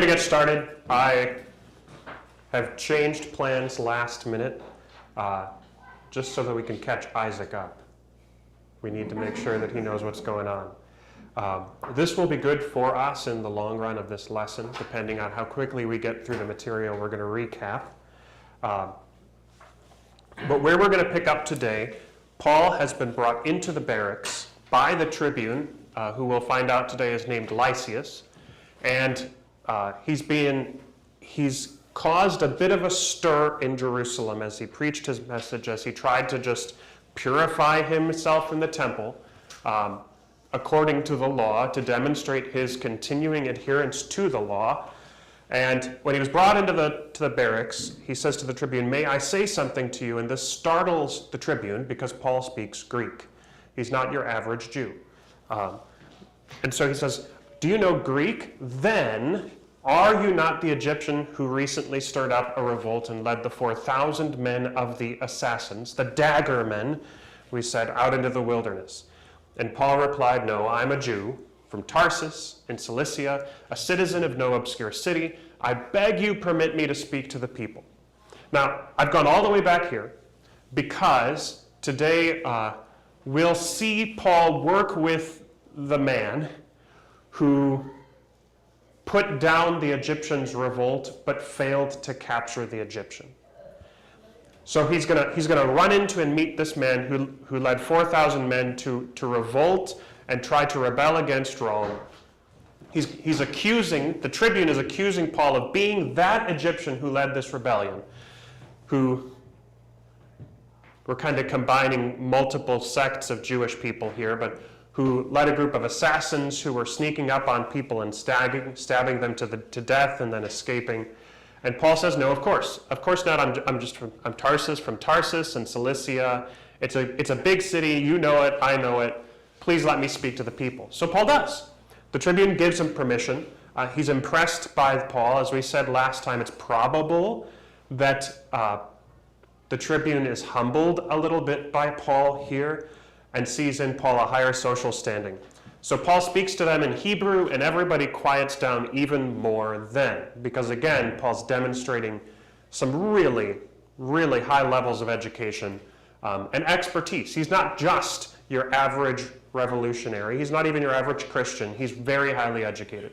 To get started, I have changed plans last minute just so that we can catch Isaac up. We need to make sure that he knows what's going on. This will be good for us in the long run of this lesson, depending on how quickly we get through the material we're going to recap. But where we're going to pick up today, Paul has been brought into the barracks by the tribune, who we'll find out today is named Lysias, and he's caused a bit of a stir in Jerusalem as he preached his message, as he tried to just purify himself in the temple according to the law, to demonstrate his continuing adherence to the law. And when he was brought into the barracks, he says to the tribune, "May I say something to you?" And this startles the tribune because Paul speaks Greek. He's not your average Jew. And so he says, "Do you know Greek? Then are you not the Egyptian who recently stirred up a revolt and led the 4,000 men of the assassins, the dagger men, we said, out into the wilderness?" And Paul replied, "No, I'm a Jew from Tarsus in Cilicia, a citizen of no obscure city. I beg you permit me to speak to the people." Now, I've gone all the way back here because today we'll see Paul work with the man who put down the Egyptians' revolt but failed to capture the Egyptian. So he's gonna run into and meet this man who led 4,000 men to revolt and try to rebel against Rome. He's accusing, the tribune is accusing Paul of being that Egyptian who led this rebellion, who, we're kind of combining multiple sects of Jewish people here, but who led a group of assassins who were sneaking up on people and stabbing them to death and then escaping. And Paul says, "No, of course not. I'm Tarsus, from Tarsus and Cilicia. It's a big city. You know it. I know it. Please let me speak to the people." So Paul does. The tribune gives him permission. He's impressed by Paul. As we said last time, it's probable that the tribune is humbled a little bit by Paul here and sees in Paul a higher social standing. So Paul speaks to them in Hebrew, and everybody quiets down even more then, because again, Paul's demonstrating some really, really high levels of education and expertise. He's not just your average revolutionary. He's not even your average Christian. He's very highly educated.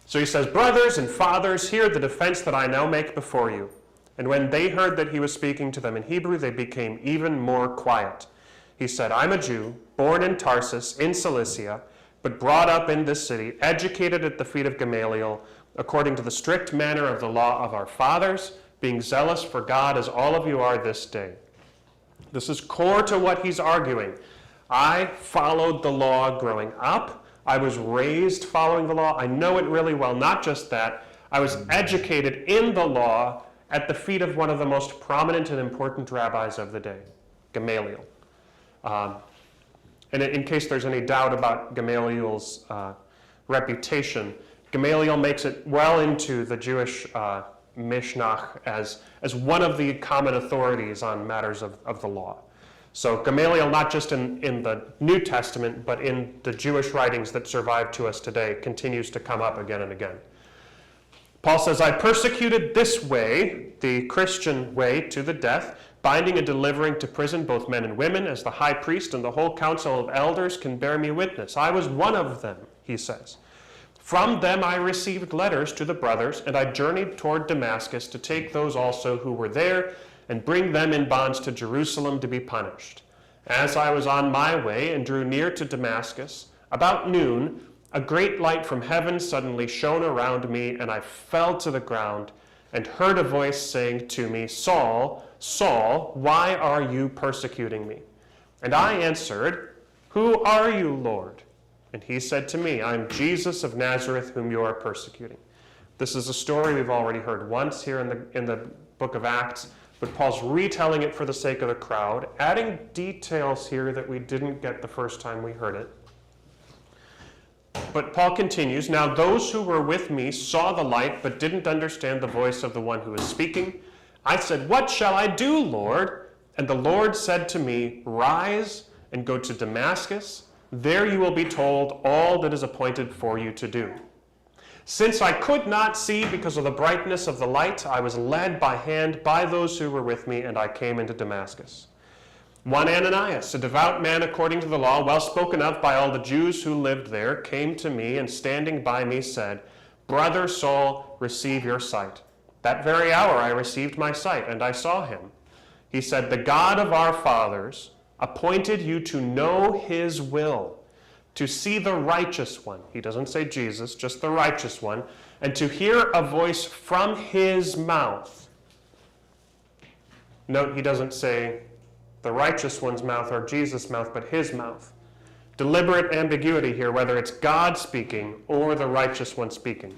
So he says, "Brothers and fathers, hear the defense that I now make before you." And when they heard that he was speaking to them in Hebrew, they became even more quiet. He said, "I'm a Jew, born in Tarsus, in Cilicia, but brought up in this city, educated at the feet of Gamaliel, according to the strict manner of the law of our fathers, being zealous for God as all of you are this day." This is core to what he's arguing. I followed the law growing up. I was raised following the law. I know it really well. Not just that, I was educated in the law at the feet of one of the most prominent and important rabbis of the day, Gamaliel. And in case there's any doubt about Gamaliel's reputation, Gamaliel makes it well into the Jewish Mishnah as one of the common authorities on matters of the law. So Gamaliel, not just in the New Testament, but in the Jewish writings that survive to us today, continues to come up again and again. Paul says, "I persecuted this way, the Christian way, to the death, binding and delivering to prison both men and women, as the high priest and the whole council of elders can bear me witness. I was one of them," he says. "From them I received letters to the brothers, and I journeyed toward Damascus to take those also who were there and bring them in bonds to Jerusalem to be punished. As I was on my way and drew near to Damascus, about noon, a great light from heaven suddenly shone around me, and I fell to the ground and heard a voice saying to me, 'Saul, Saul, why are you persecuting me?' And I answered, 'Who are you, Lord?' And he said to me, 'I'm Jesus of Nazareth, whom you are persecuting.'" This is a story we've already heard once here in the book of Acts, but Paul's retelling it for the sake of the crowd, adding details here that we didn't get the first time we heard it. But Paul continues, "Now those who were with me saw the light, but didn't understand the voice of the one who was speaking. I said, 'What shall I do, Lord?' And the Lord said to me, 'Rise and go to Damascus. There you will be told all that is appointed for you to do.' Since I could not see because of the brightness of the light, I was led by hand by those who were with me, and I came into Damascus. One Ananias, a devout man according to the law, well spoken of by all the Jews who lived there, came to me, and standing by me said, Brother Saul, receive your sight. That very hour I received my sight, and I saw him. He said, The God of our fathers appointed you to know his will, to see the righteous one. He doesn't say Jesus, just the righteous one, and to hear a voice from his mouth. Note, he doesn't say the righteous one's mouth or Jesus' mouth, but his mouth. Deliberate ambiguity here, whether it's God speaking or the righteous one speaking.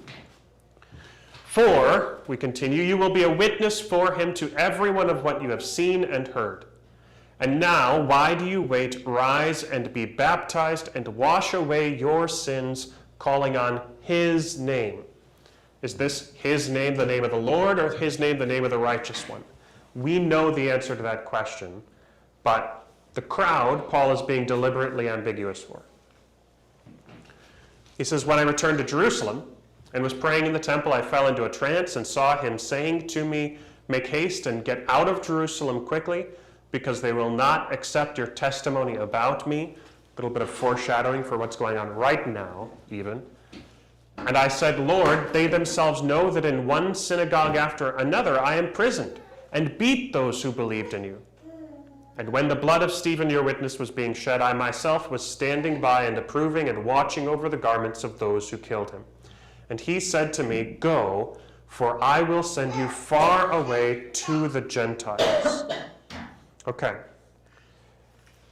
For, we continue, you will be a witness for him to everyone of what you have seen and heard. And now, why do you wait? Rise and be baptized and wash away your sins, calling on his name. Is this his name, the name of the Lord, or his name, the name of the righteous one? We know the answer to that question, but the crowd, Paul is being deliberately ambiguous for. He says, When I returned to Jerusalem and was praying in the temple, I fell into a trance and saw him saying to me, Make haste and get out of Jerusalem quickly, because they will not accept your testimony about me. A little bit of foreshadowing for what's going on right now, even. And I said, Lord, they themselves know that in one synagogue after another I imprisoned and beat those who believed in you. And when the blood of Stephen, your witness, was being shed, I myself was standing by and approving and watching over the garments of those who killed him. And he said to me, Go, for I will send you far away to the Gentiles. Okay.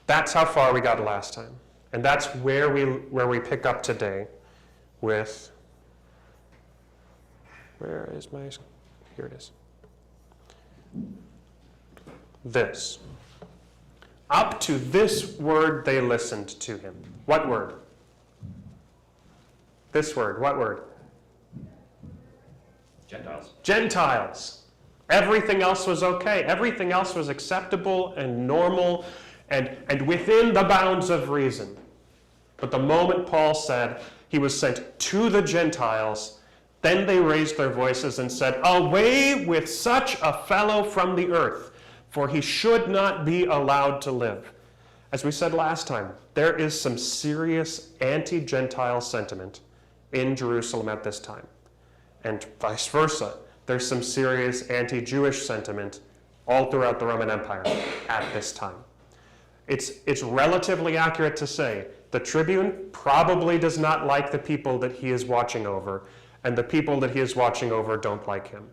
That's how far we got last time. And that's where we pick up today with, here it is. This. Up to this word they listened to him. What word? This word. What word? Gentiles. Gentiles. Everything else was okay. Everything else was acceptable and normal and within the bounds of reason. But the moment Paul said he was sent to the Gentiles, then they raised their voices and said, Away with such a fellow from the earth, for he should not be allowed to live. As we said last time, there is some serious anti-Gentile sentiment in Jerusalem at this time, and vice versa. There's some serious anti-Jewish sentiment all throughout the Roman Empire at this time. It's relatively accurate to say the tribune probably does not like the people that he is watching over, and the people that he is watching over don't like him.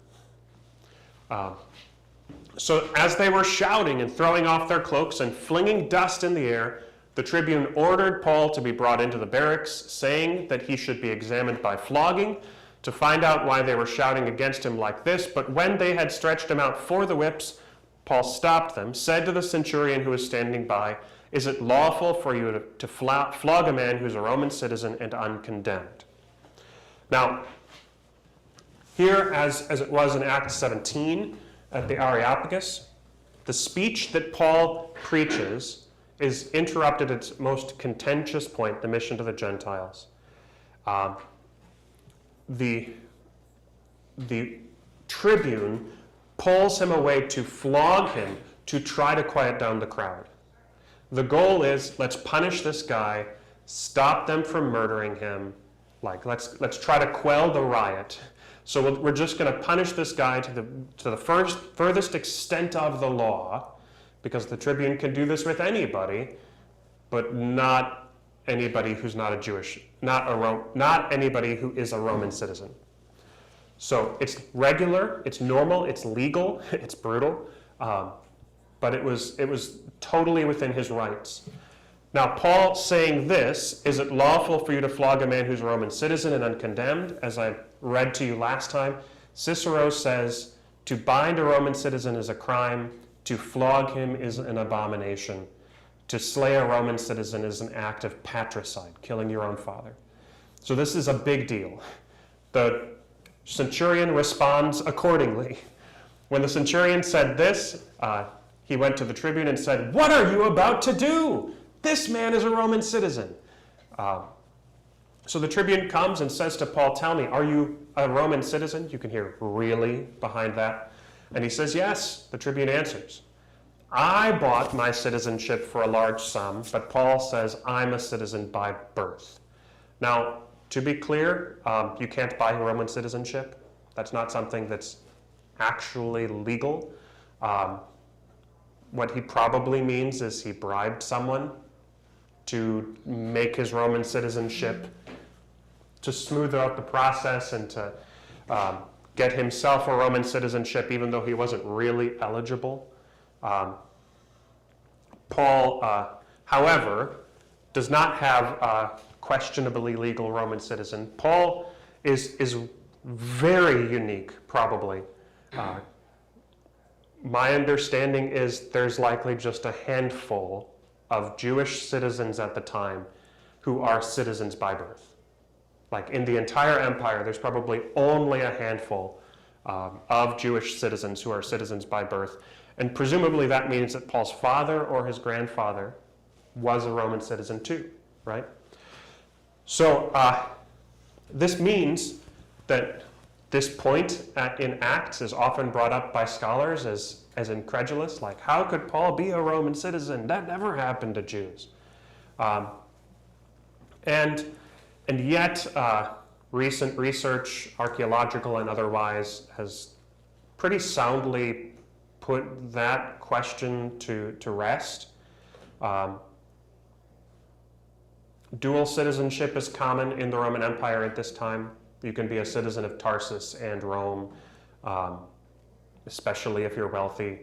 So as they were shouting and throwing off their cloaks and flinging dust in the air, the tribune ordered Paul to be brought into the barracks, saying that he should be examined by flogging to find out why they were shouting against him like this. But when they had stretched him out for the whips, Paul stopped them, said to the centurion who was standing by, Is it lawful for you to flog a man who's a Roman citizen and uncondemned? Now, here, as it was in Acts 17 at the Areopagus, the speech that Paul preaches is interrupted at its most contentious point, the mission to the Gentiles. The tribune pulls him away to flog him to try to quiet down the crowd. The goal is, let's punish this guy, stop them from murdering him, let's try to quell the riot. So we're just going to punish this guy to the furthest extent of the law, because the tribune can do this with anybody, but not anybody who's not a Jewish, not anybody who is a Roman citizen. So it's regular, it's normal, it's legal, it's brutal, but it was totally within his rights. Now, Paul saying this, is it lawful for you to flog a man who's a Roman citizen and uncondemned? As I read to you last time, Cicero says to bind a Roman citizen is a crime, to flog him is an abomination. To slay a Roman citizen is an act of patricide, killing your own father. So this is a big deal. The centurion responds accordingly. When the centurion said this, he went to the tribune and said, "What are you about to do? This man is a Roman citizen." So the tribune comes and says to Paul, tell me, are you a Roman citizen? You can hear really behind that. And he says, yes. The tribune answers, I bought my citizenship for a large sum, but Paul says I'm a citizen by birth. Now, to be clear, you can't buy Roman citizenship. That's not something that's actually legal. What he probably means is he bribed someone to make his Roman citizenship, to smooth out the process and to get himself a Roman citizenship even though he wasn't really eligible. Paul, however, does not have a questionably legal Roman citizen. Paul is very unique, probably. My understanding is there's likely just a handful of Jewish citizens at the time who are citizens by birth. Like in the entire empire, there's probably only a handful of Jewish citizens who are citizens by birth. And presumably that means that Paul's father or his grandfather was a Roman citizen too, right? So this means that this point in Acts is often brought up by scholars as incredulous, like how could Paul be a Roman citizen? That never happened to Jews. And yet recent research, archaeological and otherwise, has pretty soundly put that question to rest. Dual citizenship is common in the Roman Empire at this time. You can be a citizen of Tarsus and Rome, especially if you're wealthy.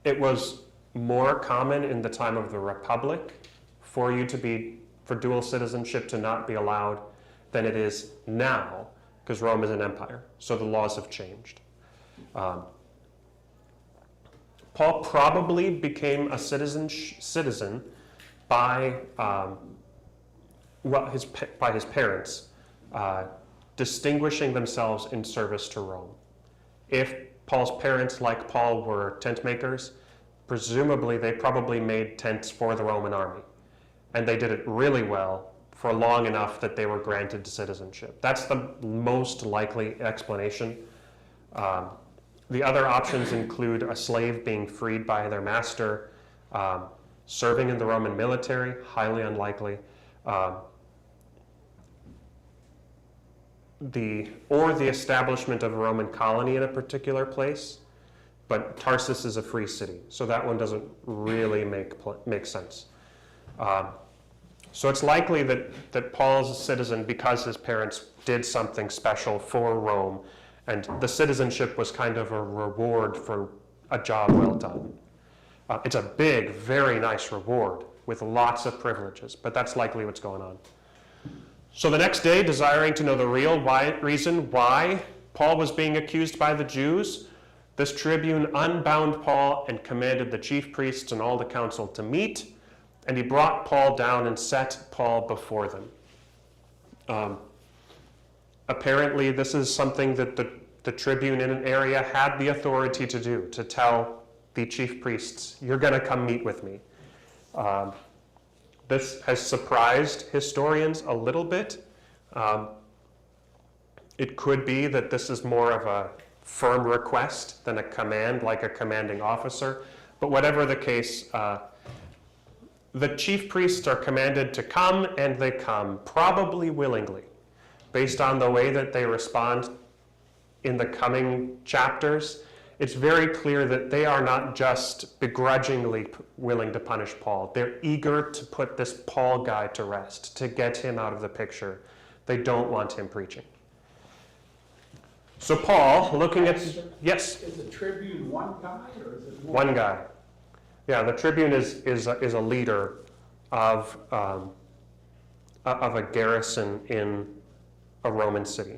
It was more common in the time of the Republic for dual citizenship to not be allowed than it is now, because Rome is an empire, so the laws have changed. Paul probably became a citizen by his parents distinguishing themselves in service to Rome. If Paul's parents, like Paul, were tent makers, presumably they probably made tents for the Roman army. And they did it really well for long enough that they were granted citizenship. That's the most likely explanation. The other options include a slave being freed by their master, serving in the Roman military, highly unlikely, the establishment of a Roman colony in a particular place, but Tarsus is a free city, so that one doesn't really make sense. So it's likely that Paul's a citizen because his parents did something special for Rome, and the citizenship was kind of a reward for a job well done. It's a big, very nice reward with lots of privileges, but that's likely what's going on. So the next day, desiring to know the real reason why Paul was being accused by the Jews, this tribune unbound Paul and commanded the chief priests and all the council to meet, and he brought Paul down and set Paul before them. Apparently, this is something that the tribune in an area had the authority to do, to tell the chief priests, you're going to come meet with me. This has surprised historians a little bit. It could be that this is more of a firm request than a command, like a commanding officer. But whatever the case, the chief priests are commanded to come, and they come, probably willingly, based on the way that they respond in the coming chapters. It's very clear that they are not just begrudgingly willing to punish Paul. They're eager to put this Paul guy to rest, to get him out of the picture. They don't want him preaching. So Paul, looking at... Yes? Is the tribune one guy, or is it one guy? Yeah, the tribune is a leader of a garrison in a Roman city.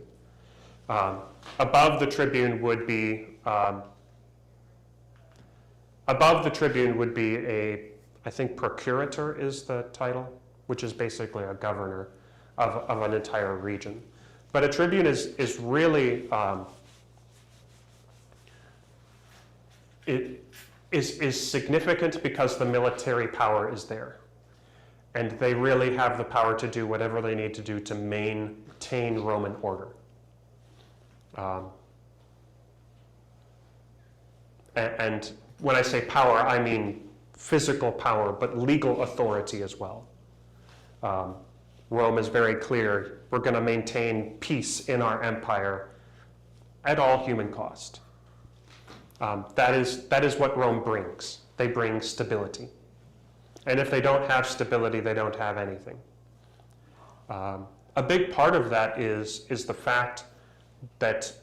Above the tribune would be I think procurator is the title, which is basically a governor of an entire region. But a tribune is really it is significant because the military power is there. and they really have the power to do whatever they need to do to maintain Roman order. And when I say power, I mean physical power, but legal authority as well. Rome is very clear, we're going to maintain peace in our empire at all human cost. That is what Rome brings. They bring stability. And if they don't have stability, they don't have anything. A big part of that is the fact that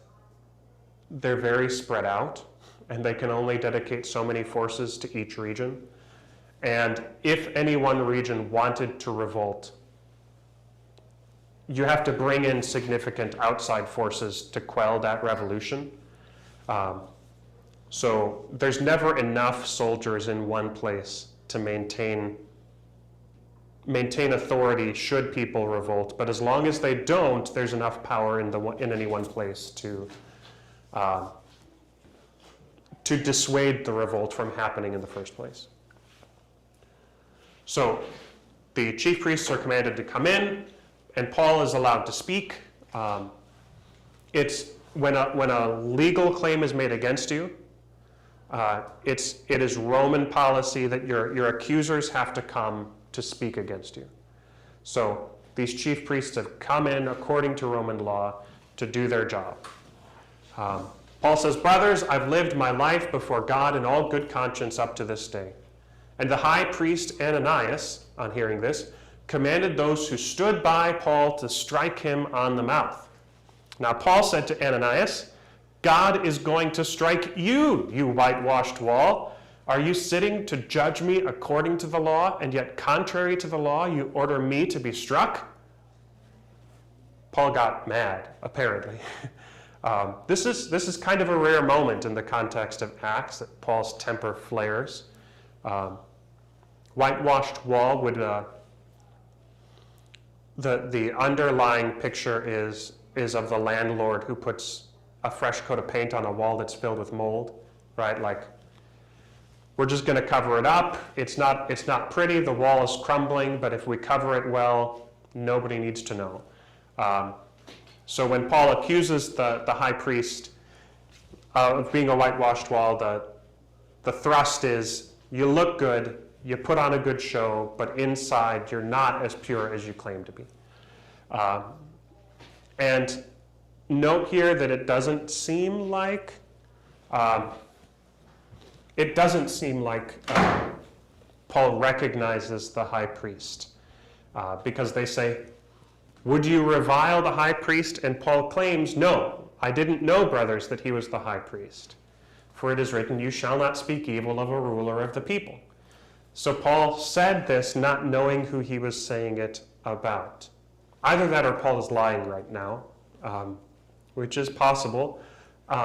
they're very spread out, and they can only dedicate so many forces to each region. And if any one region wanted to revolt, you have to bring in significant outside forces to quell that revolution. So there's never enough soldiers in one place to maintain authority should people revolt. But as long as they don't, there's enough power in any one place to dissuade the revolt from happening in the first place. So the chief priests are commanded to come in, and Paul is allowed to speak. It's when a legal claim is made against you, it is Roman policy that your accusers have to come to speak against you. So these chief priests have come in according to Roman law to do their job. Paul says, "Brothers, I've lived my life before God in all good conscience up to this day." And the high priest Ananias, on hearing this, commanded those who stood by Paul to strike him on the mouth. Now Paul said to Ananias, "God is going to strike you, you whitewashed wall. Are you sitting to judge me according to the law, and yet contrary to the law you order me to be struck?" Paul got mad, apparently. This is kind of a rare moment in the context of Acts that Paul's temper flares. Whitewashed wall would the underlying picture is of the landlord who puts a fresh coat of paint on a wall that's filled with mold, right? Like, we're just going to cover it up. It's not pretty. The wall is crumbling, but if we cover it well, nobody needs to know. So when Paul accuses the high priest of being a whitewashed wall, the thrust is, you look good, you put on a good show, but inside you're not as pure as you claim to be. And note here that it doesn't seem like Paul recognizes the high priest, because they say, "Would you revile the high priest?" And Paul claims, "No, I didn't know, brothers, that he was the high priest. For it is written, you shall not speak evil of a ruler of the people." So Paul said this not knowing who he was saying it about. Either that or Paul is lying right now, which is possible.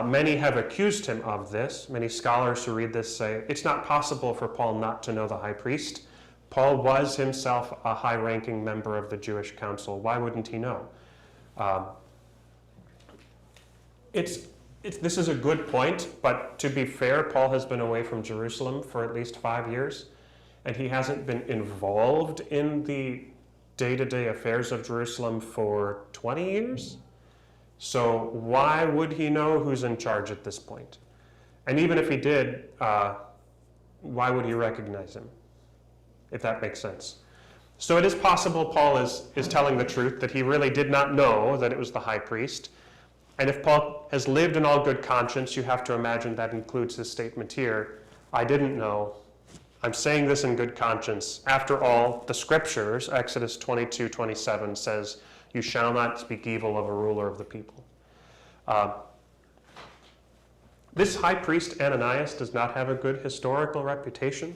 Many have accused him of this. Many scholars who read this say it's not possible for Paul not to know the high priest. Paul was himself a high-ranking member of the Jewish council. Why wouldn't he know? This is a good point, but to be fair, Paul has been away from Jerusalem for at least 5 years, and he hasn't been involved in the day-to-day affairs of Jerusalem for 20 years. So why would he know who's in charge at this point? And even if he did, why would he recognize him? If that makes sense. So it is possible Paul is telling the truth, that he really did not know that it was the high priest. And if Paul has lived in all good conscience, you have to imagine that includes his statement here, "I didn't know. I'm saying this in good conscience. After all, the scriptures, Exodus 22:27 says, you shall not speak evil of a ruler of the people." This high priest Ananias does not have a good historical reputation.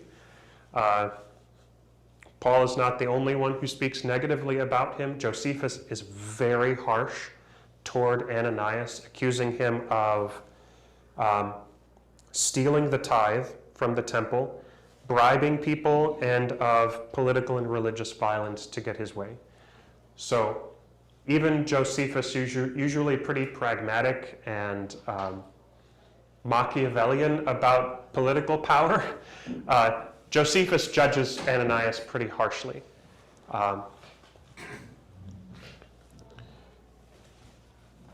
Paul is not the only one who speaks negatively about him. Josephus is very harsh toward Ananias, accusing him of stealing the tithe from the temple, bribing people, and of political and religious violence to get his way. So even Josephus, usually pretty pragmatic and Machiavellian about political power, Josephus judges Ananias pretty harshly.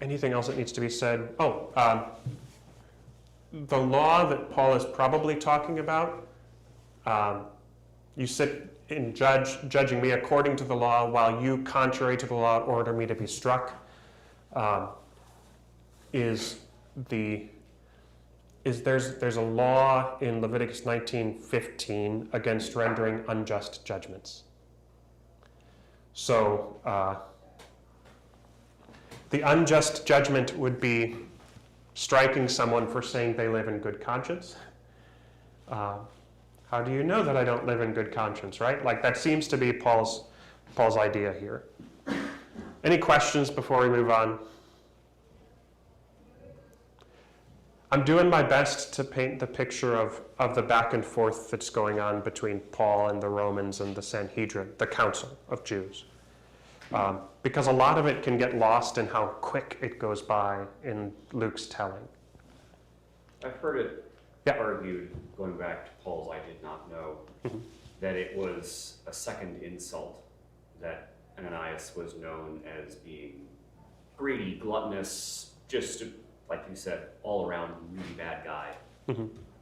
Anything else that needs to be said? The law that Paul is probably talking about, you sit in judging me according to the law, while you, contrary to the law, order me to be struck, there's a law in Leviticus 19:15 against rendering unjust judgments. So the unjust judgment would be striking someone for saying they live in good conscience. How do you know that I don't live in good conscience, right? Like, that seems to be Paul's idea here. Any questions before we move on? I'm doing my best to paint the picture of the back and forth that's going on between Paul and the Romans and the Sanhedrin, the council of Jews. Because a lot of it can get lost in how quick it goes by in Luke's telling. I've heard it argued, going back to Paul's I did not know, that it was a second insult, that Ananias was known as being greedy, gluttonous, just, like you said, all around really bad guy.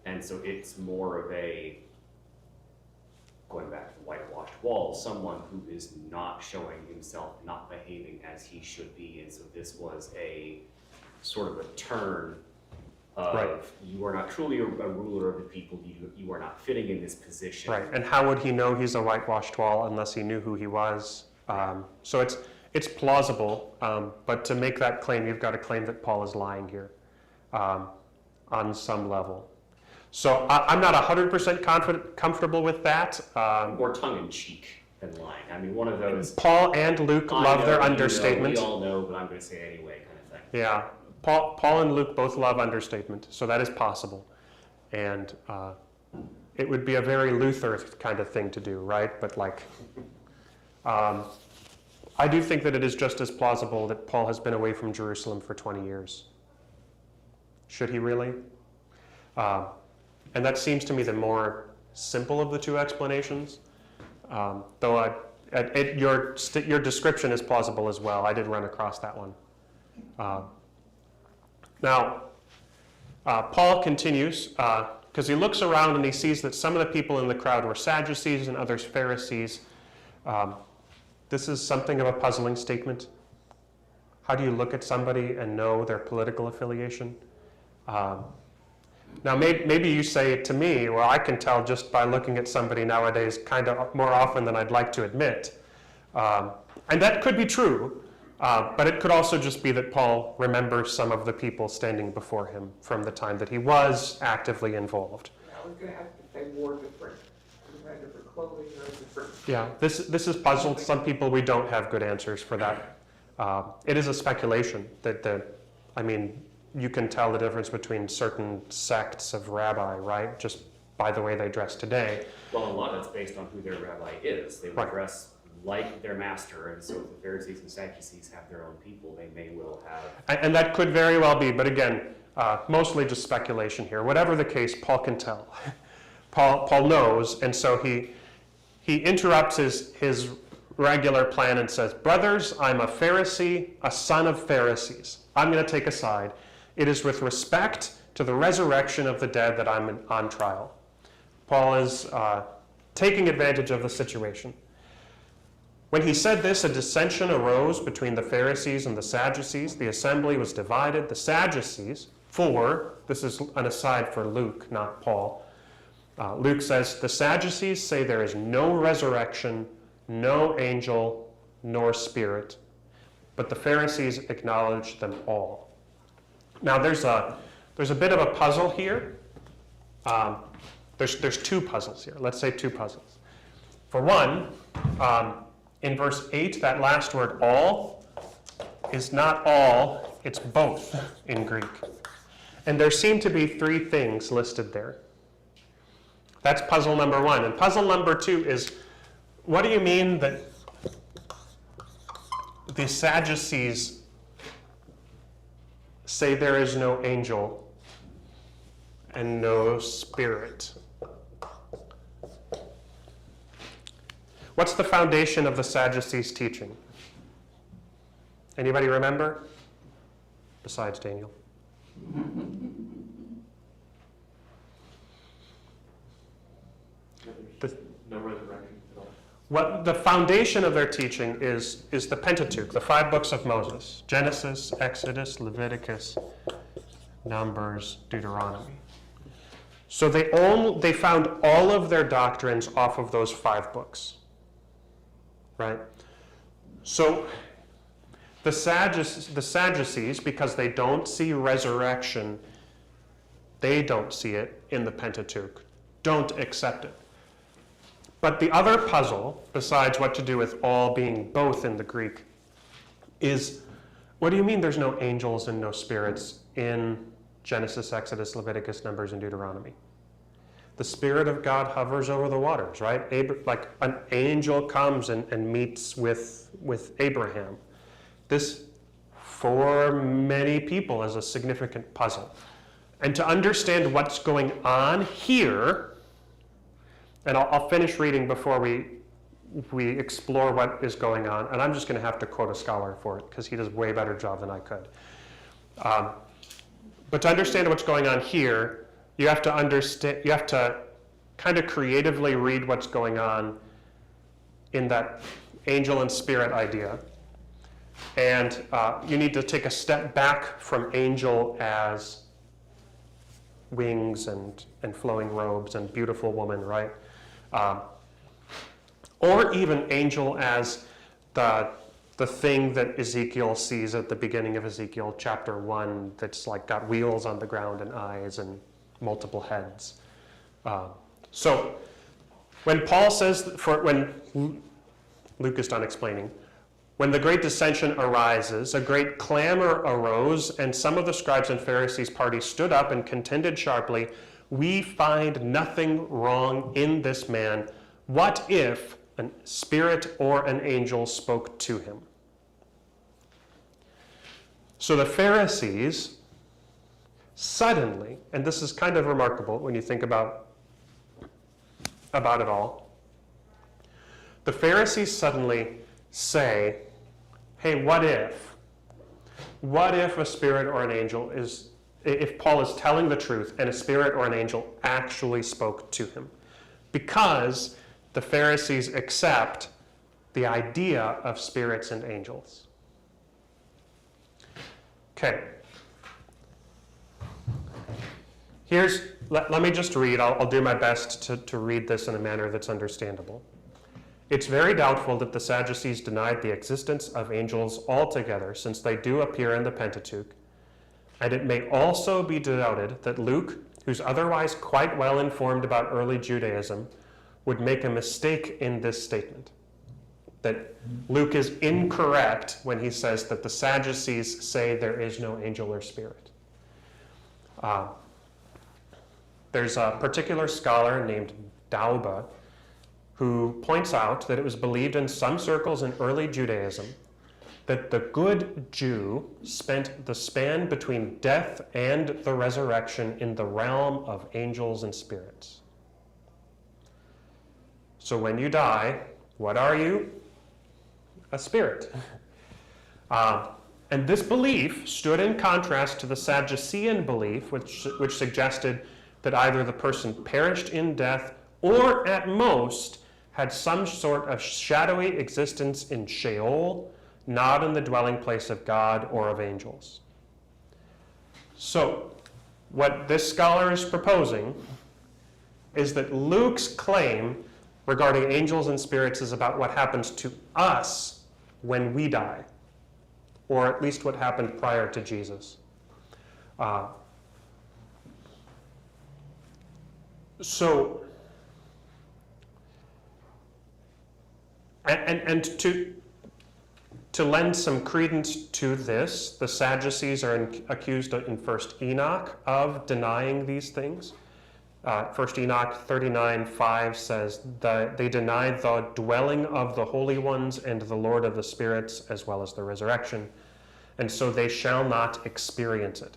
And so it's more of a, going back to the whitewashed walls, someone who is not showing himself, not behaving as he should be. And so this was a sort of a turn of, you are not truly a ruler of the people, you are not fitting in this position. Right, and how would he know he's a whitewashed wall unless he knew who he was? So it's plausible, but to make that claim, you've got to claim that Paul is lying here on some level. So I'm not 100% comfortable with that. More tongue-in-cheek than lying. I mean, one of those... Paul and Luke love their understatement. We all know, but I'm going to say it anyway kind of thing. Yeah, Paul and Luke both love understatement, so that is possible. And it would be a very Luther kind of thing to do, right? But like, I do think that it is just as plausible that Paul has been away from Jerusalem for 20 years. Should he really? And that seems to me the more simple of the two explanations. Though your description is plausible as well. I did run across that one. Now, Paul continues, because he looks around and he sees that some of the people in the crowd were Sadducees and others Pharisees. This is something of a puzzling statement. How do you look at somebody and know their political affiliation? Now, maybe you say to me, well, I can tell just by looking at somebody nowadays kind of more often than I'd like to admit. And that could be true, but it could also just be that Paul remembers some of the people standing before him from the time that he was actively involved. I was going to ask if they wore different clothing or different... Yeah, this has puzzled some people. We don't have good answers for that. It is a speculation that you can tell the difference between certain sects of rabbi, right? Just by the way they dress today. Well, a lot of it's based on who their rabbi is. They will dress like their master, and so if the Pharisees and Sadducees have their own people, they may well have... And that could very well be, but again, mostly just speculation here. Whatever the case, Paul can tell. Paul knows, and so he interrupts his regular plan and says, brothers, I'm a Pharisee, a son of Pharisees. I'm going to take a side. It is with respect to the resurrection of the dead that I'm on trial. Paul is taking advantage of the situation. When he said this, a dissension arose between the Pharisees and the Sadducees. The assembly was divided. The Sadducees, this is an aside for Luke, not Paul. Luke says, the Sadducees say there is no resurrection, no angel, nor spirit, but the Pharisees acknowledge them all. Now there's a bit of a puzzle here. There's two puzzles here. Let's say two puzzles. For one, in verse 8, that last word, all, is not all, it's both in Greek. And there seem to be three things listed there. That's puzzle number one. And puzzle number two is, what do you mean that the Sadducees say there is no angel and no spirit? What's the foundation of the Sadducees' teaching? Anybody remember? Besides Daniel. No resurrection at all. What the foundation of their teaching is the Pentateuch, the 5 books of Moses: Genesis, Exodus, Leviticus, Numbers, Deuteronomy. So they found all of their doctrines off of those 5 books, right? So the Sadducees, because they don't see resurrection, they don't see it in the Pentateuch, don't accept it. But the other puzzle, besides what to do with all being both in the Greek, is, what do you mean there's no angels and no spirits in Genesis, Exodus, Leviticus, Numbers, and Deuteronomy? The Spirit of God hovers over the waters, right? Like an angel comes and meets with Abraham. This, for many people, is a significant puzzle. And to understand what's going on here, and I'll finish reading before we explore what is going on, and I'm just going to have to quote a scholar for it because he does a way better job than I could. But to understand what's going on here, you have to kind of creatively read what's going on in that angel and spirit idea. And you need to take a step back from angel as wings and flowing robes and beautiful woman, right? Or even angel as the thing that Ezekiel sees at the beginning of Ezekiel chapter 1 that's like got wheels on the ground and eyes and multiple heads. So when Paul says, when Luke is done explaining, when the great dissension arises, a great clamor arose, and some of the scribes and Pharisees' party stood up and contended sharply, "We find nothing wrong in this man. What if a spirit or an angel spoke to him?" So the Pharisees suddenly, and this is kind of remarkable when you think about it all, the Pharisees suddenly say, hey, what if a spirit or an angel if Paul is telling the truth and a spirit or an angel actually spoke to him? Because the Pharisees accept the idea of spirits and angels. Okay. Let me just read. I'll do my best to read this in a manner that's understandable. It's very doubtful that the Sadducees denied the existence of angels altogether, since they do appear in the Pentateuch. And it may also be doubted that Luke, who's otherwise quite well informed about early Judaism, would make a mistake in this statement. That Luke is incorrect when he says that the Sadducees say there is no angel or spirit. There's a particular scholar named Dauba who points out that it was believed in some circles in early Judaism that the good Jew spent the span between death and the resurrection in the realm of angels and spirits. So when you die, what are you? A spirit. And this belief stood in contrast to the Sadducean belief, which suggested that either the person perished in death or at most had some sort of shadowy existence in Sheol, not in the dwelling place of God or of angels. So, what this scholar is proposing is that Luke's claim regarding angels and spirits is about what happens to us when we die, or at least what happened prior to Jesus. And to lend some credence to this, the Sadducees are accused in 1 Enoch of denying these things. 1 Enoch 39:5 says that they denied the dwelling of the holy ones and the Lord of the spirits, as well as the resurrection, and so they shall not experience it.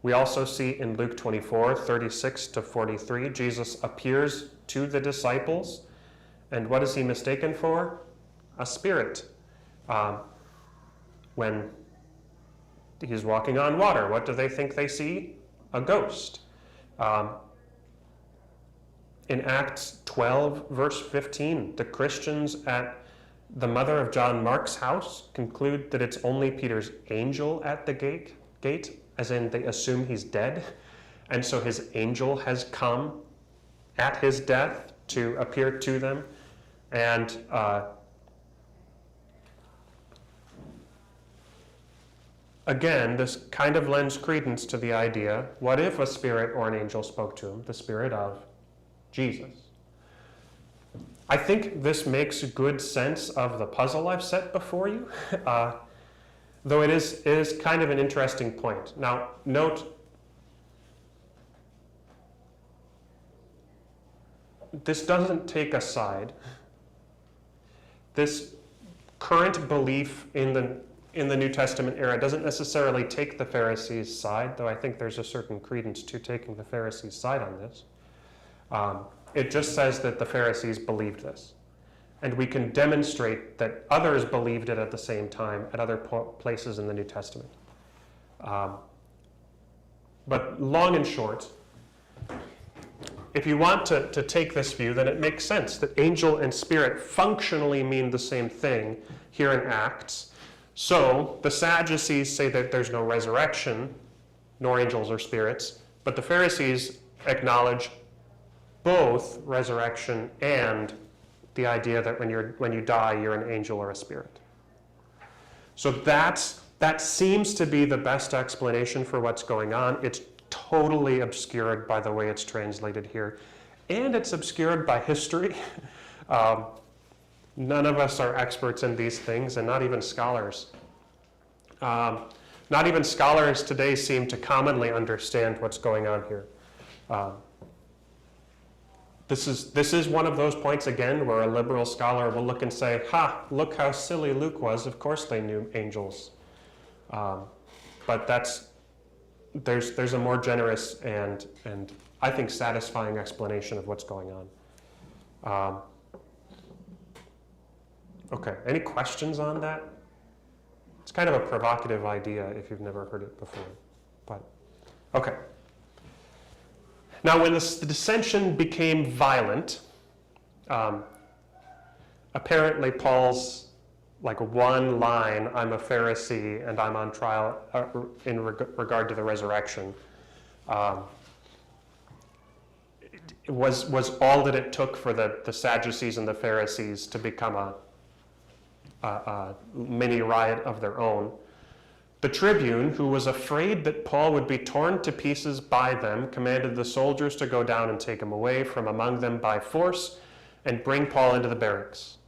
We also see in Luke 24:36-43, Jesus appears to the disciples And what is he mistaken for? A spirit. When he's walking on water, what do they think they see? A ghost. In Acts 12, verse 15, the Christians at the mother of John Mark's house conclude that it's only Peter's angel at the gate, as in they assume he's dead. And so his angel has come at his death to appear to them. And again, this kind of lends credence to the idea, what if a spirit or an angel spoke to him, the spirit of Jesus? I think this makes good sense of the puzzle I've set before you, though it is kind of an interesting point. Now, note, this doesn't take a side. This current belief in the New Testament era doesn't necessarily take the Pharisees' side, though I think there's a certain credence to taking the Pharisees' side on this. It just says that the Pharisees believed this. And we can demonstrate that others believed it at the same time at other places in the New Testament. But long and short, if you want to take this view, then it makes sense that angel and spirit functionally mean the same thing here in Acts. So the Sadducees say that there's no resurrection, nor angels or spirits, but the Pharisees acknowledge both resurrection and the idea that when you die, you're an angel or a spirit. So that seems to be the best explanation for what's going on. It's totally obscured by the way it's translated here, and it's obscured by history. None of us are experts in these things, and not even scholars. Not even scholars today seem to commonly understand what's going on here. This is one of those points, again, where a liberal scholar will look and say, ha, look how silly Luke was. Of course they knew angels. But there's a more generous and I think satisfying explanation of what's going on. Okay, any questions on that? It's kind of a provocative idea if you've never heard it before. But okay. Now, when the dissension became violent, apparently Paul's one line, I'm a Pharisee and I'm on trial in regard to the resurrection, was all that it took for the Sadducees and the Pharisees to become a mini riot of their own. The tribune, who was afraid that Paul would be torn to pieces by them, commanded the soldiers to go down and take him away from among them by force and bring Paul into the barracks.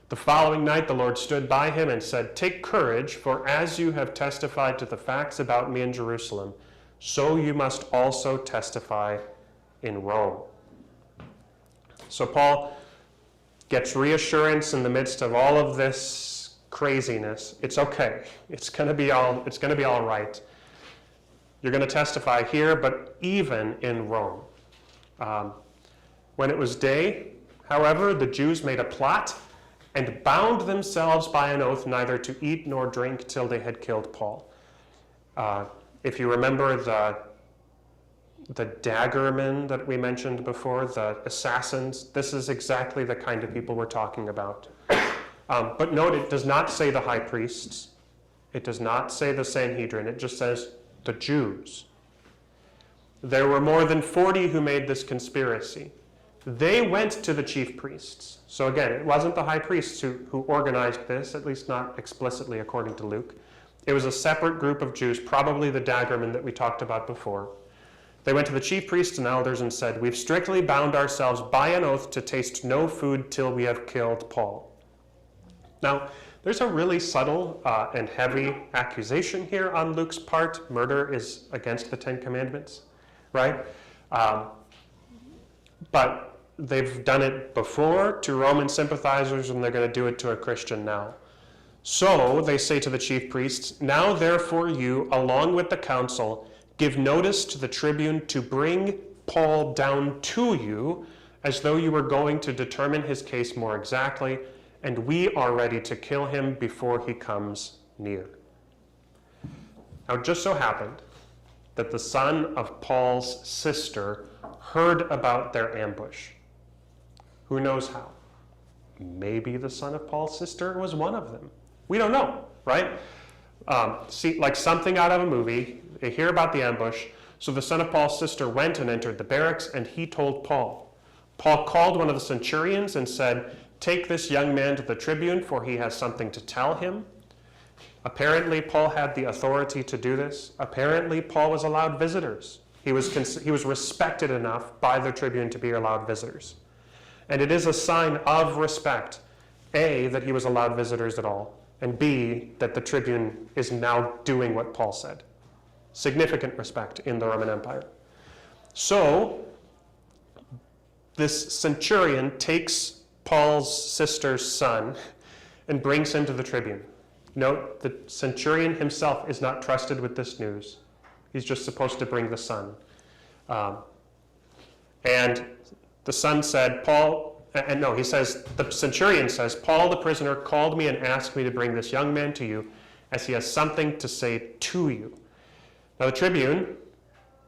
The following night the Lord stood by him and said, "Take courage, for as you have testified to the facts about me in Jerusalem, so you must also testify in Rome." So Paul gets reassurance in the midst of all of this craziness. It's okay. It's going to be all right. You're going to testify here, but even in Rome. When it was day, however, the Jews made a plot and bound themselves by an oath neither to eat nor drink till they had killed Paul. If you remember the daggermen that we mentioned before, the assassins, this is exactly the kind of people we're talking about. But note, it does not say the high priests. It does not say the Sanhedrin. It just says the Jews. There were more than 40 who made this conspiracy. They went to the chief priests. So again, it wasn't the high priests who organized this, at least not explicitly according to Luke. It was a separate group of Jews, probably the daggermen that we talked about before. They went to the chief priests and elders and said, "We've strictly bound ourselves by an oath to taste no food till we have killed Paul." Now, there's a really subtle and heavy accusation here on Luke's part. Murder is against the Ten Commandments, right? But they've done it before to Roman sympathizers, and they're going to do it to a Christian now. So they say to the chief priests, "Now therefore you, along with the council, give notice to the tribune to bring Paul down to you, as though you were going to determine his case more exactly, and we are ready to kill him before he comes near. Now, it just so happened that the son of Paul's sister heard about their ambush. Who knows how? Maybe the son of Paul's sister was one of them. We don't know, right? See, like something out of a movie, they hear about the ambush. So the son of Paul's sister went and entered the barracks, and he told Paul. Paul called one of the centurions and said, "Take this young man to the tribune, for he has something to tell him." Apparently, Paul had the authority to do this. Apparently, Paul was allowed visitors. He was respected enough by the tribune to be allowed visitors. And it is a sign of respect, A, that he was allowed visitors at all, and B, that the tribune is now doing what Paul said. Significant respect in the Roman Empire. So, this centurion takes Paul's sister's son and brings him to the tribune. Note, the centurion himself is not trusted with this news. He's just supposed to bring the son. And the son said, the centurion says, "Paul the prisoner called me and asked me to bring this young man to you, as he has something to say to you." Now the tribune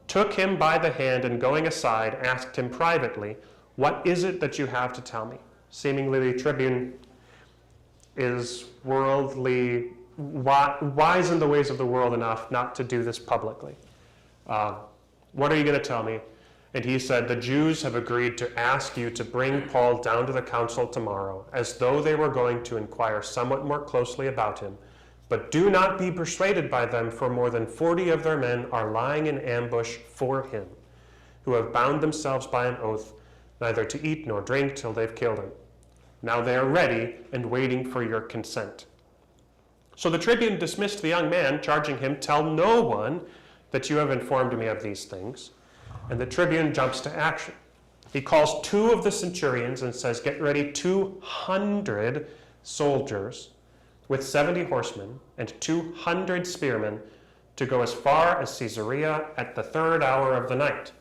took him by the hand and going aside, asked him privately, "What is it that you have to tell me?" Seemingly the tribune is worldly, wise in the ways of the world enough not to do this publicly. "What are you going to tell me?" And he said, "The Jews have agreed to ask you to bring Paul down to the council tomorrow, as though they were going to inquire somewhat more closely about him. But do not be persuaded by them, for more than 40 of their men are lying in ambush for him, who have bound themselves by an oath neither to eat nor drink till they've killed him. Now they are ready and waiting for your consent." So the tribune dismissed the young man, charging him, "Tell no one that you have informed me of these things." And the tribune jumps to action. He calls 2 of the centurions and says, "Get ready 200 soldiers with 70 horsemen and 200 spearmen to go as far as Caesarea at the 3rd hour of the night.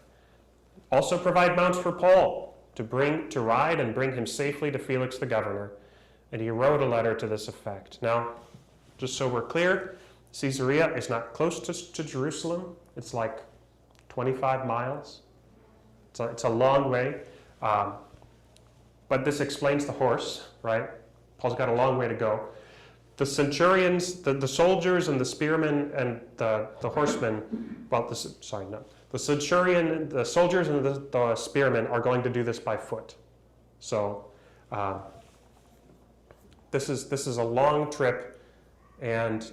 Also provide mounts for Paul to ride and bring him safely to Felix the governor." And he wrote a letter to this effect. Now, just so we're clear, Caesarea is not close to Jerusalem. It's like 25 miles. It's a long way. But this explains the horse, right? Paul's got a long way to go. The centurions, the soldiers and the spearmen and the horsemen, the centurion, the soldiers and the spearmen are going to do this by foot. So this is a long trip, and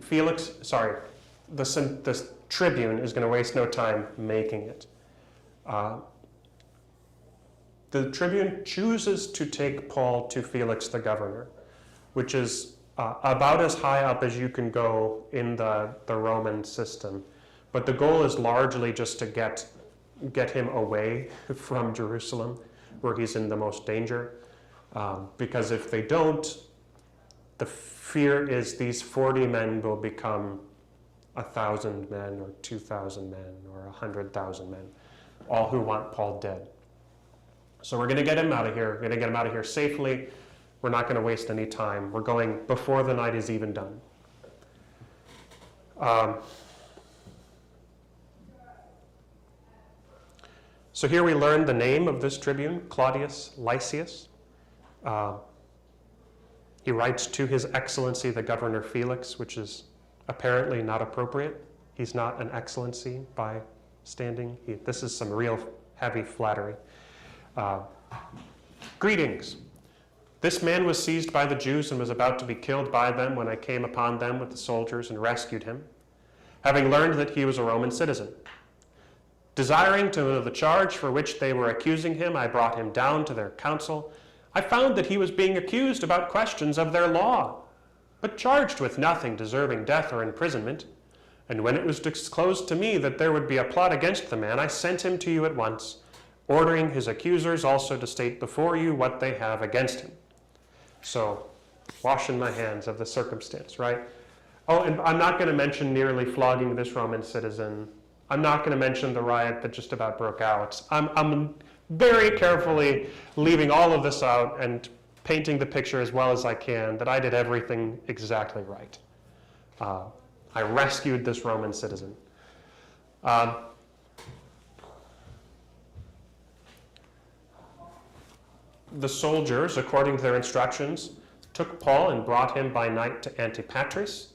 Felix, the tribune is going to waste no time making it. The tribune chooses to take Paul to Felix the governor, which is about as high up as you can go in the Roman system. But the goal is largely just to get him away from Jerusalem, where he's in the most danger. Because if they don't, the fear is these 40 men will become 1,000 men or 2,000 men or 100,000 men, all who want Paul dead. So we're going to get him out of here. We're going to get him out of here safely. We're not going to waste any time. We're going before the night is even done. So here we learn the name of this tribune, Claudius Lysias. He writes to His Excellency the Governor Felix, which is apparently not appropriate. He's not an excellency by standing. This is some real heavy flattery. Greetings. This man was seized by the Jews and was about to be killed by them when I came upon them with the soldiers and rescued him, having learned that he was a Roman citizen. Desiring to know the charge for which they were accusing him, I brought him down to their council. I found that he was being accused about questions of their law, but charged with nothing deserving death or imprisonment. And when it was disclosed to me that there would be a plot against the man, I sent him to you at once, ordering his accusers also to state before you what they have against him. So, washing my hands of the circumstance, right? Oh, and I'm not going to mention nearly flogging this Roman citizen. I'm not going to mention the riot that just about broke out. I'm very carefully leaving all of this out and painting the picture as well as I can that I did everything exactly right. I rescued this Roman citizen. The soldiers, according to their instructions, took Paul and brought him by night to Antipatris,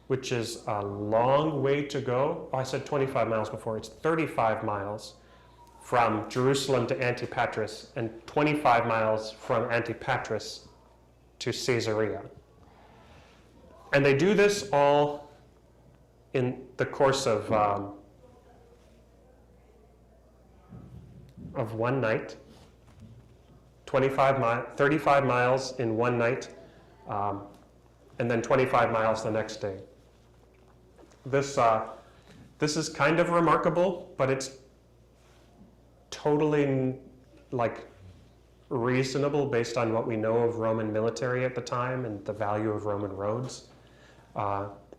which is a long way to go. Oh, I said 25 miles before. It's 35 miles from Jerusalem to Antipatris and 25 miles from Antipatris to Caesarea. And they do this all in the course of one night. 35 miles in one night, and then 25 miles the next day. This is kind of remarkable, but it's totally reasonable based on what we know of Roman military at the time and the value of Roman roads.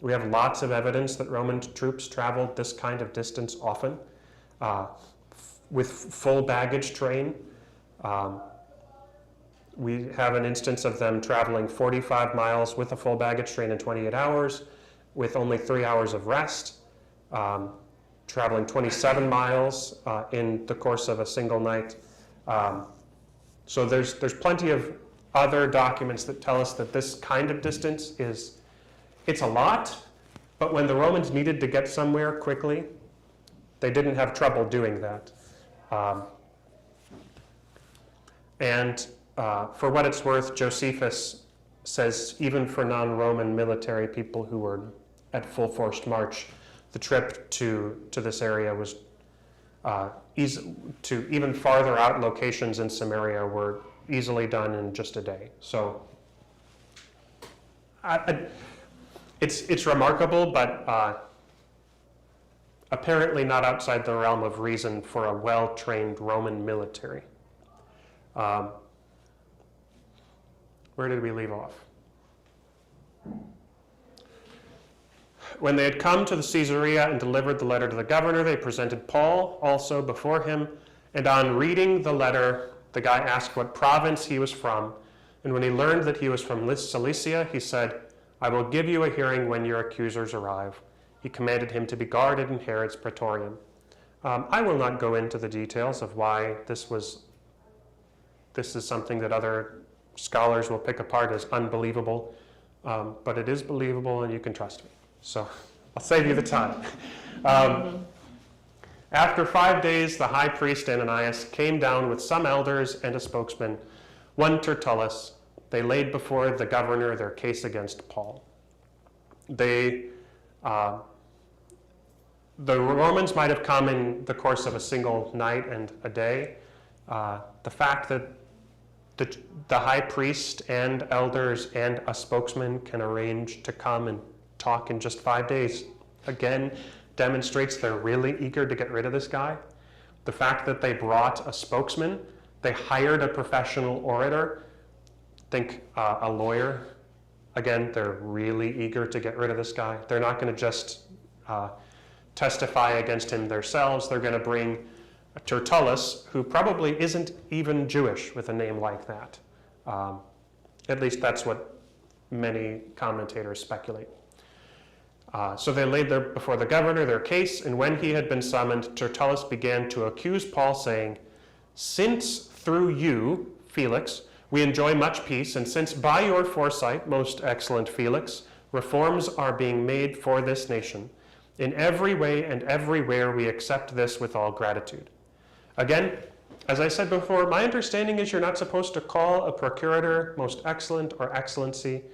We have lots of evidence that Roman troops traveled this kind of distance often with full baggage train. We have an instance of them traveling 45 miles with a full baggage train in 28 hours with only 3 hours of rest, traveling 27 miles in the course of a single night. So there's plenty of other documents that tell us that this kind of distance it's a lot, but when the Romans needed to get somewhere quickly, they didn't have trouble doing that. For what it's worth, Josephus says even for non-Roman military people who were at full forced march, the trip to this area was to even farther out locations in Samaria were easily done in just a day. So it's remarkable, but apparently not outside the realm of reason for a well-trained Roman military. Where did we leave off? When they had come to the Caesarea and delivered the letter to the governor, they presented Paul also before him. And on reading the letter, the guy asked what province he was from. And when he learned that he was from Cilicia, he said, "I will give you a hearing when your accusers arrive." He commanded him to be guarded in Herod's praetorium. I will not go into the details of why this is something that other scholars will pick apart as unbelievable, but it is believable and you can trust me. So I'll save you the time. After 5 days, the high priest Ananias came down with some elders and a spokesman, one Tertullus. They laid before the governor their case against Paul. The Romans might have come in the course of a single night and a day. The fact that the high priest and elders and a spokesman can arrange to come and talk in just 5 days, again, demonstrates they're really eager to get rid of this guy. The fact that they brought a spokesman, they hired a professional orator, think a lawyer, again, they're really eager to get rid of this guy. They're not going to just testify against him themselves. They're going to bring Tertullus, who probably isn't even Jewish with a name like that. At least that's what many commentators speculate. So they laid before the governor their case, and when he had been summoned, Tertullus began to accuse Paul, saying, "Since through you, Felix, we enjoy much peace, and since by your foresight, most excellent Felix, reforms are being made for this nation, in every way and everywhere we accept this with all gratitude." Again, as I said before, my understanding is you're not supposed to call a procurator most excellent or excellency.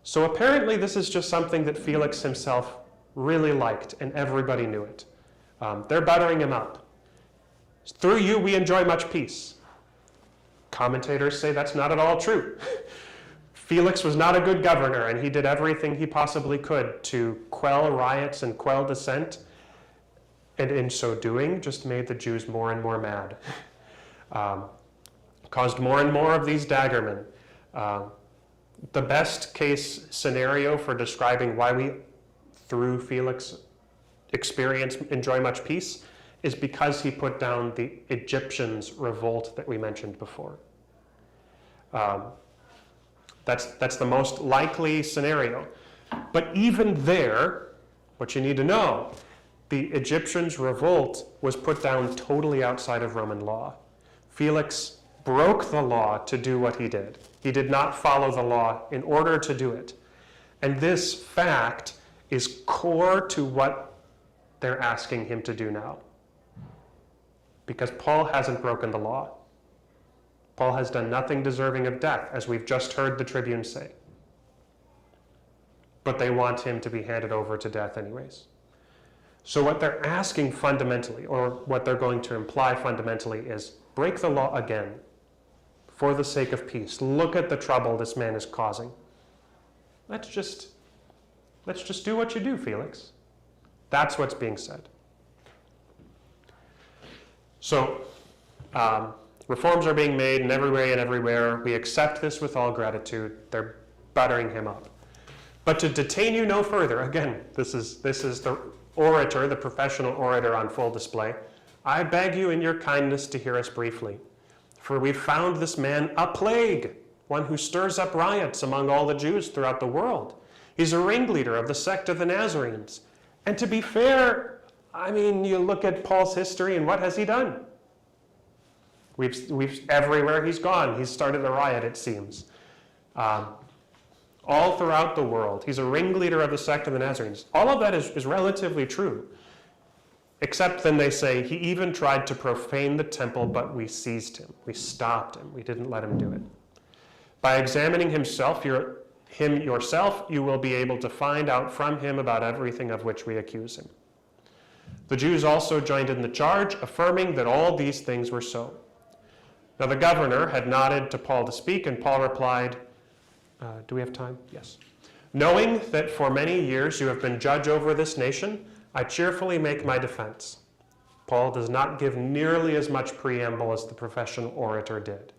So apparently this is just something that Felix himself really liked, and everybody knew it. They're buttering him up. Through you, we enjoy much peace. Commentators say that's not at all true. Felix was not a good governor, and he did everything he possibly could to quell riots and quell dissent, and in so doing, just made the Jews more and more mad. Caused more and more of these daggermen. The best case scenario for describing why we through Felix, enjoy much peace, is because he put down the Egyptians' revolt that we mentioned before. That's the most likely scenario. But even there, what you need to know, the Egyptians' revolt was put down totally outside of Roman law. Felix broke the law to do what he did. He did not follow the law in order to do it. And this fact is core to what they're asking him to do now. Because Paul hasn't broken the law. Paul has done nothing deserving of death, as we've just heard the tribune say. But they want him to be handed over to death anyways. So what they're asking fundamentally, or what they're going to imply fundamentally, is break the law again for the sake of peace. Look at the trouble this man is causing. Let's just do what you do, Felix. That's what's being said. So, reforms are being made in every way and everywhere. We accept this with all gratitude. They're buttering him up. But to detain you no further, again, this is the orator, the professional orator on full display. I beg you in your kindness to hear us briefly. For we've found this man a plague, one who stirs up riots among all the Jews throughout the world. He's a ringleader of the sect of the Nazarenes. And to be fair, I mean, you look at Paul's history and what has he done? We've everywhere he's gone, he's started a riot, it seems. All throughout the world. He's a ringleader of the sect of the Nazarenes. All of that is relatively true. Except then they say, he even tried to profane the temple, but we seized him. We stopped him. We didn't let him do it. By examining him yourself, you will be able to find out from him about everything of which we accuse him. The Jews also joined in the charge, affirming that all these things were so. Now the governor had nodded to Paul to speak, and Paul replied, do we have time? Yes. Knowing that for many years you have been judge over this nation, I cheerfully make my defense. Paul does not give nearly as much preamble as the professional orator did.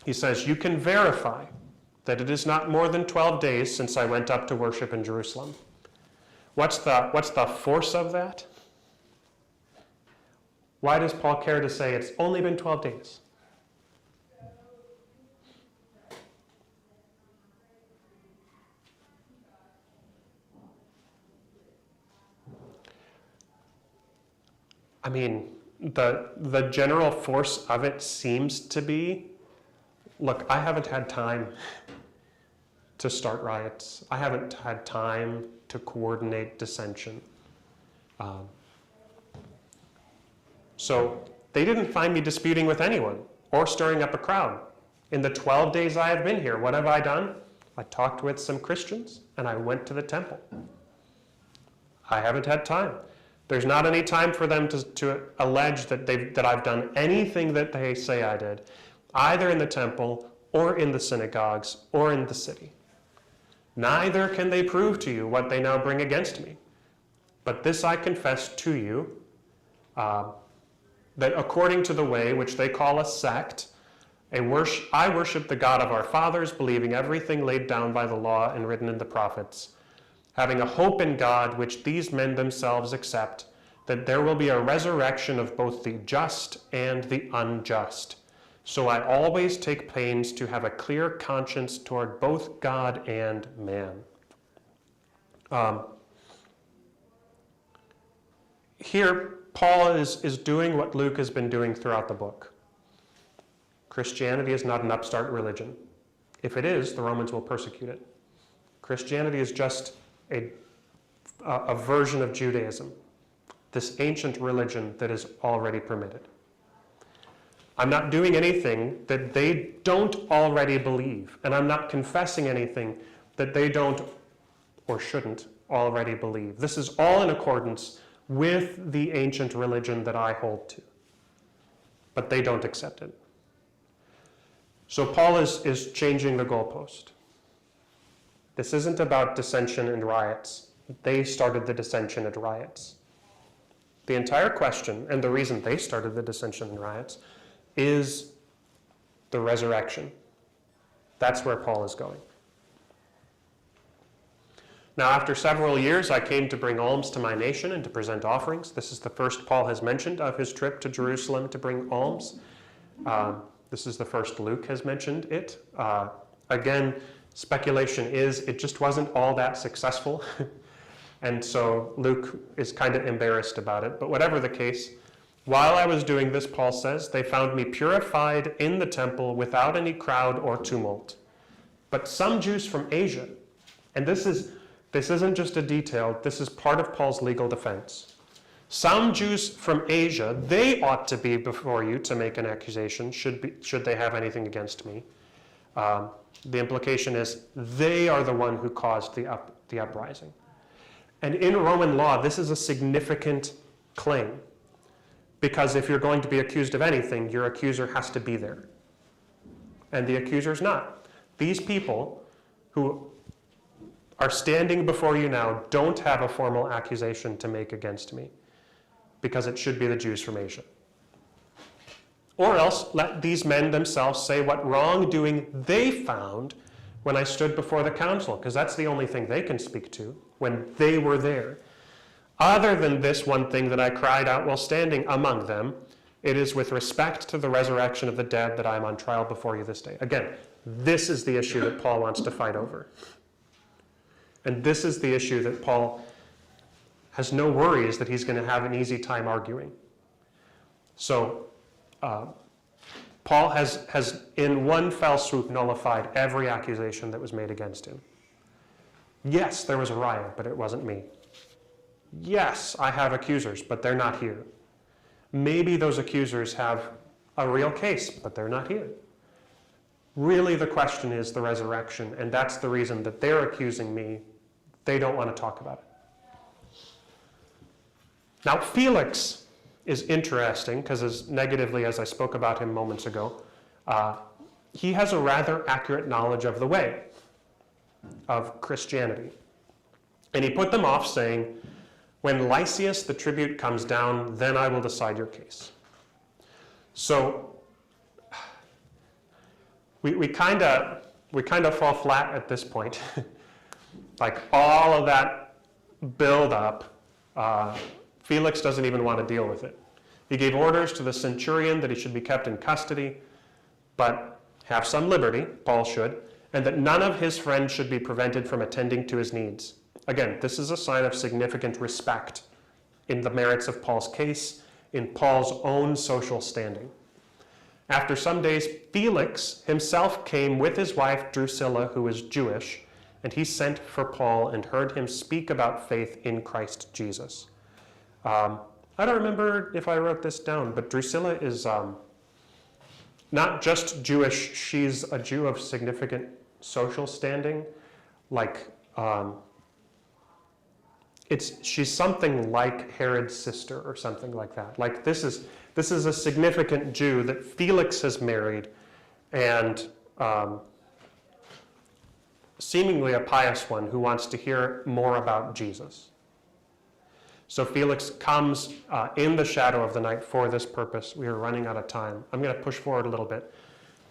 He says, you can verify that it is not more than 12 days since I went up to worship in Jerusalem. What's the force of that? Why does Paul care to say it's only been 12 days? I mean, the general force of it seems to be, look, I haven't had time to start riots. I haven't had time to coordinate dissension. So they didn't find me disputing with anyone or stirring up a crowd. In the 12 days I have been here, what have I done? I talked with some Christians and I went to the temple. I haven't had time. There's not any time for them to allege that I've done anything that they say I did, either in the temple or in the synagogues or in the city. Neither can they prove to you what they now bring against me. But this I confess to you, that according to the way which they call a sect, I worship the God of our fathers, believing everything laid down by the law and written in the prophets, having a hope in God which these men themselves accept, that there will be a resurrection of both the just and the unjust. So I always take pains to have a clear conscience toward both God and man. Here, Paul is doing what Luke has been doing throughout the book. Christianity is not an upstart religion. If it is, the Romans will persecute it. Christianity is just a version of Judaism, this ancient religion that is already permitted. I'm not doing anything that they don't already believe, and I'm not confessing anything that they don't or shouldn't already believe. This is all in accordance with the ancient religion that I hold to, but they don't accept it. So Paul is changing the goalpost. This isn't about dissension and riots. They started the dissension and riots. The entire question, and the reason they started the dissension and riots, is the resurrection. That's where Paul is going. Now, after several years, I came to bring alms to my nation and to present offerings. This is the first Paul has mentioned of his trip to Jerusalem to bring alms. This is the first Luke has mentioned it. Again, speculation is it just wasn't all that successful. And so Luke is kind of embarrassed about it. But whatever the case, while I was doing this, Paul says, they found me purified in the temple without any crowd or tumult. But some Jews from Asia, and this isn't just a detail, this is part of Paul's legal defense. Some Jews from Asia, they ought to be before you to make an accusation, should they have anything against me. The implication is they are the one who caused the uprising. And in Roman law, this is a significant claim, because if you're going to be accused of anything, your accuser has to be there. And the accuser's not. These people who are standing before you now don't have a formal accusation to make against me, because it should be the Jews from Asia. Or else let these men themselves say what wrongdoing they found when I stood before the council, because that's the only thing they can speak to when they were there. Other than this one thing that I cried out while standing among them, it is with respect to the resurrection of the dead that I am on trial before you this day. Again, this is the issue that Paul wants to fight over. And this is the issue that Paul has no worries that he's going to have an easy time arguing. So Paul has in one fell swoop nullified every accusation that was made against him. Yes, there was a riot, but it wasn't me. Yes, I have accusers, but they're not here. Maybe those accusers have a real case, but they're not here. Really, the question is the resurrection, and that's the reason that they're accusing me. They don't want to talk about it. Now, Felix is interesting, because as negatively as I spoke about him moments ago, he has a rather accurate knowledge of the way of Christianity. And he put them off saying, when Lysias the tribute comes down, then I will decide your case. So we kind of fall flat at this point. Like all of that build up, Felix doesn't even want to deal with it. He gave orders to the centurion that he should be kept in custody, but have some liberty, Paul should, and that none of his friends should be prevented from attending to his needs. Again, this is a sign of significant respect in the merits of Paul's case, in Paul's own social standing. After some days, Felix himself came with his wife Drusilla, who was Jewish, and he sent for Paul and heard him speak about faith in Christ Jesus. I don't remember if I wrote this down, but Drusilla is not just Jewish, she's a Jew of significant social standing. Like, she's something like Herod's sister or something like that. Like this is a significant Jew that Felix has married, and seemingly a pious one who wants to hear more about Jesus. So Felix comes in the shadow of the night for this purpose. We are running out of time. I'm going to push forward a little bit.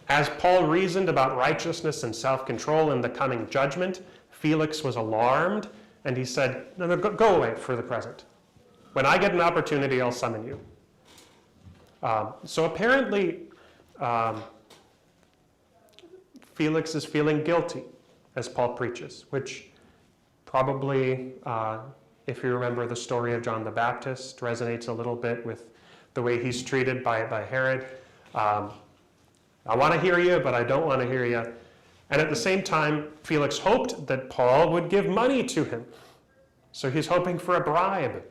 As Paul reasoned about righteousness and self-control in the coming judgment, Felix was alarmed, and he said, no, go away for the present. When I get an opportunity, I'll summon you. So apparently, Felix is feeling guilty as Paul preaches, which probably, if you remember the story of John the Baptist, resonates a little bit with the way he's treated by Herod. I want to hear you, but I don't want to hear you. And at the same time, Felix hoped that Paul would give money to him. So he's hoping for a bribe.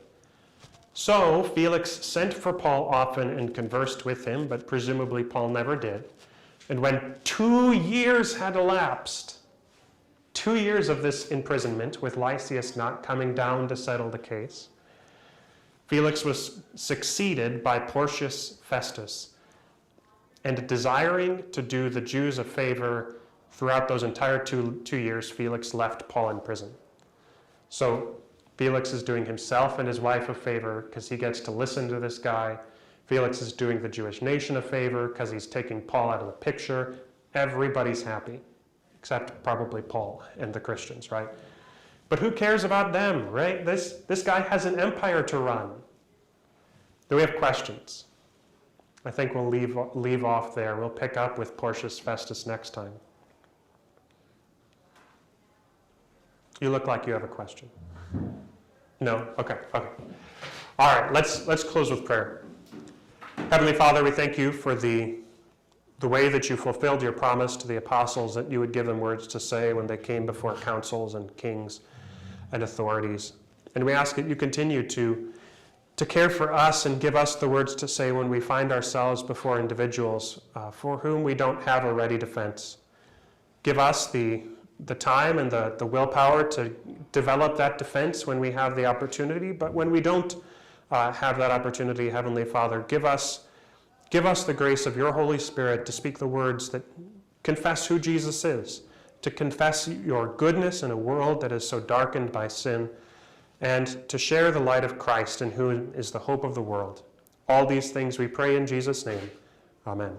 So Felix sent for Paul often and conversed with him, but presumably Paul never did. And when 2 years had elapsed, 2 years of this imprisonment, with Lysias not coming down to settle the case, Felix was succeeded by Porcius Festus, and desiring to do the Jews a favor throughout those entire two years, Felix left Paul in prison. So Felix is doing himself and his wife a favor because he gets to listen to this guy. Felix is doing the Jewish nation a favor because he's taking Paul out of the picture. Everybody's happy, except probably Paul and the Christians, right? But who cares about them, right? This guy has an empire to run. Do we have questions? I think we'll leave off there. We'll pick up with Porcius Festus next time. You look like you have a question. No? Okay. All right, let's close with prayer. Heavenly Father, we thank you for the way that you fulfilled your promise to the apostles that you would give them words to say when they came before councils and kings and authorities. And we ask that you continue to care for us and give us the words to say when we find ourselves before individuals for whom we don't have a ready defense. Give us the time and the willpower to develop that defense when we have the opportunity, but when we don't have that opportunity, Heavenly Father, give us the grace of your Holy Spirit to speak the words that confess who Jesus is, to confess your goodness in a world that is so darkened by sin, and to share the light of Christ in whom is the hope of the world. All these things we pray in Jesus' name. Amen.